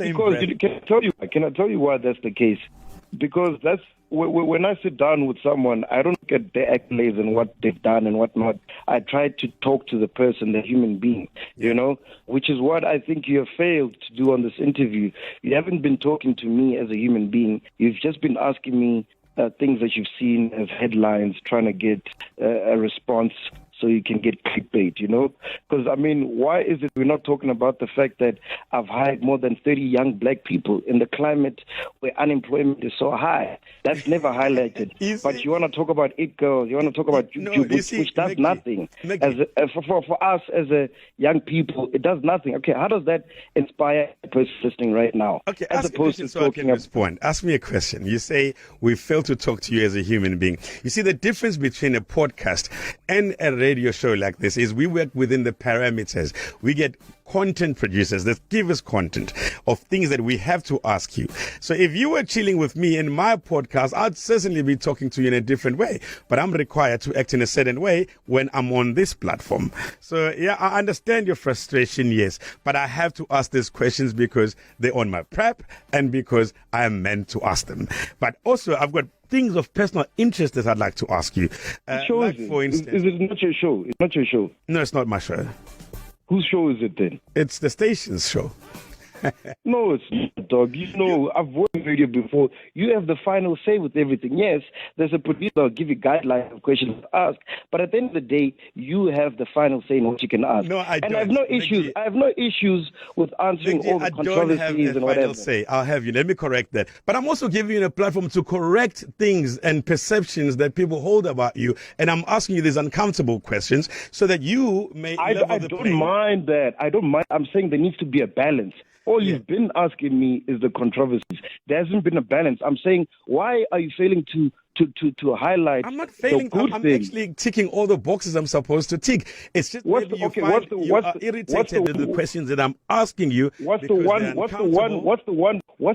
same because breath. can I tell you why that's the case? Because that's when I sit down with someone, I don't look at their accolades and what they've done and whatnot. I try to talk to the person, the human being, which is what I think you have failed to do on this interview. You haven't been talking to me as a human being. You've just been asking me things that you've seen as headlines, trying to get a response so you can get clickbait, Because, why is it we're not talking about the fact that I've hired more than 30 young black people in the climate where unemployment is so high? That's never highlighted. But you want to talk about it, girls. You want to talk about YouTube, which does nothing. For us as a young people, it does nothing. Okay, how does that inspire a person listening right now? Okay, as opposed to talking respond. Ask me a question. You say we fail to talk to you as a human being. You see, the difference between a podcast and a radio show like this is we work within the parameters. We get content producers that give us content of things that we have to ask you. So if you were chilling with me in my podcast, I'd certainly be talking to you in a different way, but I'm required to act in a certain way when I'm on this platform. So yeah, I understand your frustration, yes, but I have to ask these questions because they're on my prep and because I am meant to ask them. But also I've got things of personal interest that I'd like to ask you. For instance, is it not your show? It's not your show. No, it's not my show. Whose show is it then? It's the station's show. No, it's not, dog. I've worked with you before. You have the final say with everything. Yes, there's a producer who'll give you guidelines of questions to ask, but at the end of the day, you have the final say in what you can ask. No, I don't. And I have no issues. I have no issues with answering all the controversies and whatever. Say. I'll have you. Let me correct that. But I'm also giving you a platform to correct things and perceptions that people hold about you. And I'm asking you these uncomfortable questions so that you may. I don't mind that. I don't mind. I'm saying there needs to be a balance. All you've been asking me is the controversies. There hasn't been a balance. I'm saying, why are you failing to highlight? I'm not failing. I'm actually ticking all the boxes I'm supposed to tick. It's just you are irritated with the questions that I'm asking you. What's the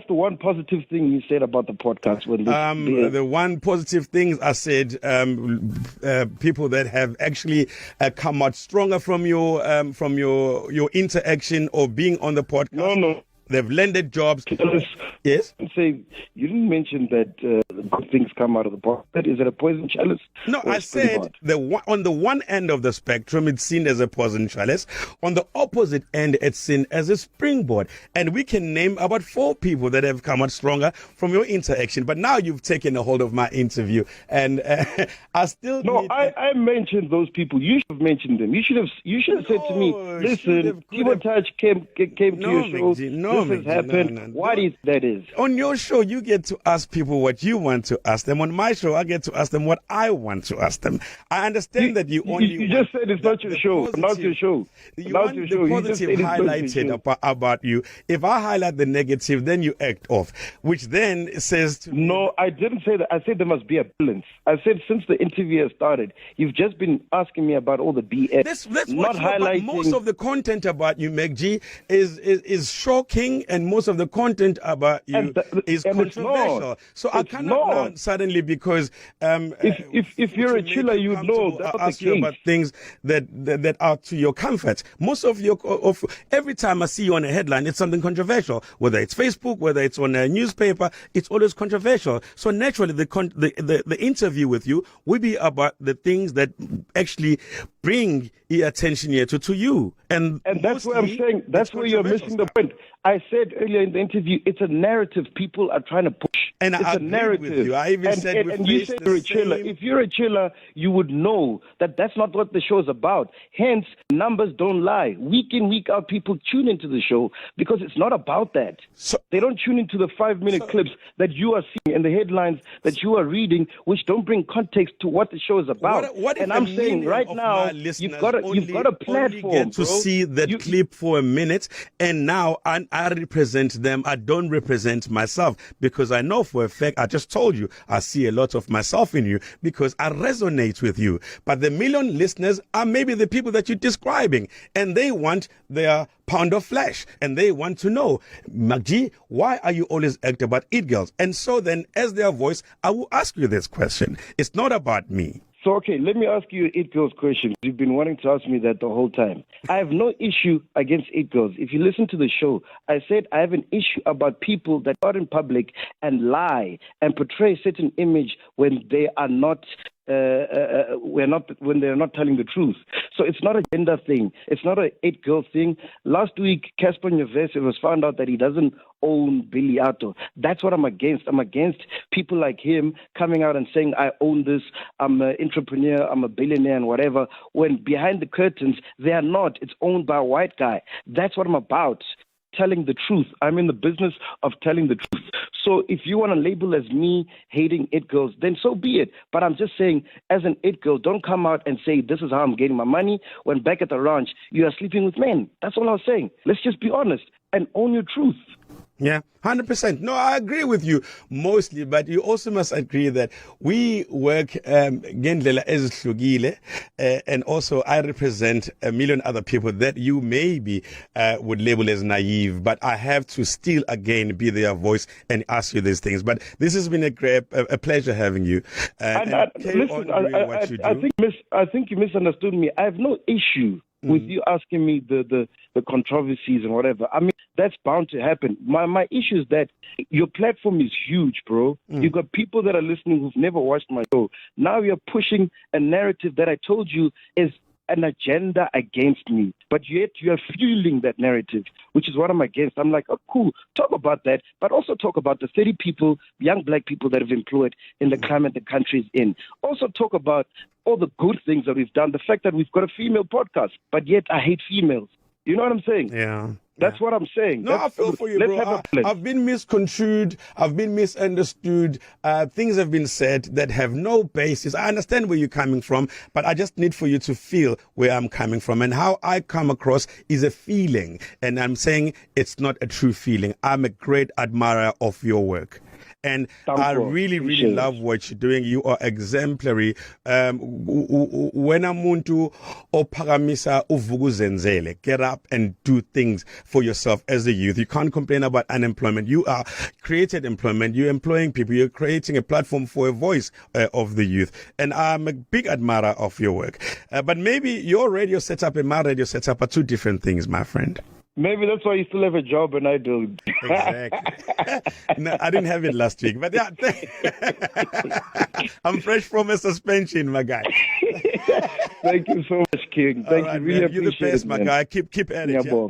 one positive thing you said about the podcast? The one positive thing I said, people that have actually come out stronger from your interaction or being on the podcast. No. They've landed jobs. Yes? Say, you didn't mention that good things come out of the podcast. Is it a poison chalice? No, I said on the one end of the spectrum, it's seen as a poison chalice. On the opposite end, it's seen as a springboard. And we can name about 4 people that have come out stronger from your interaction. But now you've taken a hold of my interview. And I still I mentioned those people. You should have mentioned them. You should have said to me, listen, Kibo Touch came to your show. This has happened. Why do you think that is? On your show, you get to ask people what you want to ask them. On my show, I get to ask them what I want to ask them. I understand that you just said it's not your show. Not your show. Not your show. The positive highlighted about you. If I highlight the negative, then you act off, which then says to No, I didn't say that. I said there must be a balance. I said since the interview has started, you've just been asking me about all the BS. That's not highlighting. Most of the content about you, MacG, is shocking. And most of the content about you is controversial. So I cannot now suddenly because if you're a chiller, you know that's ask you about things that are to your comfort. Most of every time I see you on a headline, it's something controversial. Whether it's Facebook, whether it's on a newspaper, it's always controversial. So naturally, the interview with you will be about the things that actually bring attention here to you. And that's where I'm saying that's where you're missing the point. I said earlier in the interview, it's a narrative people are trying to push. And it's a narrative. With you. I even said you said you're a chiller. If you're a chiller, you would know that that's not what the show is about. Hence, numbers don't lie. Week in, week out, people tune into the show because it's not about that. So, they don't tune into the 5-minute clips that you are seeing and the headlines that you are reading, which don't bring context to what the show is about. What and I'm saying right now, you've got a platform. Get to see that clip for a minute, and now I represent them. I don't represent myself because I know for a fact, I just told you, I see a lot of myself in you because I resonate with you. But the million listeners are maybe the people that you're describing, and they want their pound of flesh, and they want to know, MacG, why are you always acting about it girls? And so then, as their voice, I will ask you this question. It's not about me. So, okay, let me ask you It Girls question. You've been wanting to ask me that the whole time. I have no issue against It Girls. If you listen to the show, I said I have an issue about people that are in public and lie and portray a certain image when they are not when they're not telling the truth. So it's not a gender thing. It's not a It Girl thing. Last week, Casper Nyovese was found out that he doesn't own Billy Atto. That's what I'm against. I'm against people like him coming out and saying, I own this, I'm an entrepreneur, I'm a billionaire and whatever, when behind the curtains, they are not. It's owned by a white guy. That's what I'm about. Telling the truth. I'm in the business of telling the truth. So if you want to label as me hating It Girls, then so be it. But I'm just saying, as an It Girl, don't come out and say, this is how I'm getting my money, when back at the ranch, you are sleeping with men. That's all I was saying. Let's just be honest and own your truth. Yeah, 100%. No, I agree with you mostly, but you also must agree that we work ngendlela ezihlukile, and also I represent a million other people that you maybe would label as naive, but I have to still again be their voice and ask you these things. But this has been a pleasure having you. Listen, I think you misunderstood me. I have no issue with you asking me the controversies and whatever. I mean, that's bound to happen. My issue is that your platform is huge, bro. You've got people that are listening who've never watched my show. Now you're pushing a narrative that I told you is an agenda against me, but yet you are fueling that narrative, which is what I'm against. I'm like, oh, cool, talk about that, but also talk about the 30 people, young black people that have employed in the climate the country is in. Also talk about all the good things that we've done, the fact that we've got a female podcast, but yet I hate females. You know what I'm saying? Yeah. That's what I'm saying. No, I feel for you, bro. I've been misconstrued. I've been misunderstood. Things have been said that have no basis. I understand where you're coming from, but I just need for you to feel where I'm coming from. And how I come across is a feeling. And I'm saying it's not a true feeling. I'm a great admirer of your work. And I really, really love what you're doing. You are exemplary. Wena muntu ophakamisa uvukuzenzele. Get up and do things for yourself as a youth. You can't complain about unemployment. You are created employment. You're employing people. You're creating a platform for a voice of the youth. And I'm a big admirer of your work. But maybe your radio setup and my radio setup are two different things, my friend. Maybe that's why you still have a job and I don't. Exactly. No, I didn't have it last week, but yeah, I'm fresh from a suspension, my guy. Thank you so much, King. Thank you. Really You're the best, my guy. Keep at it. Yeah?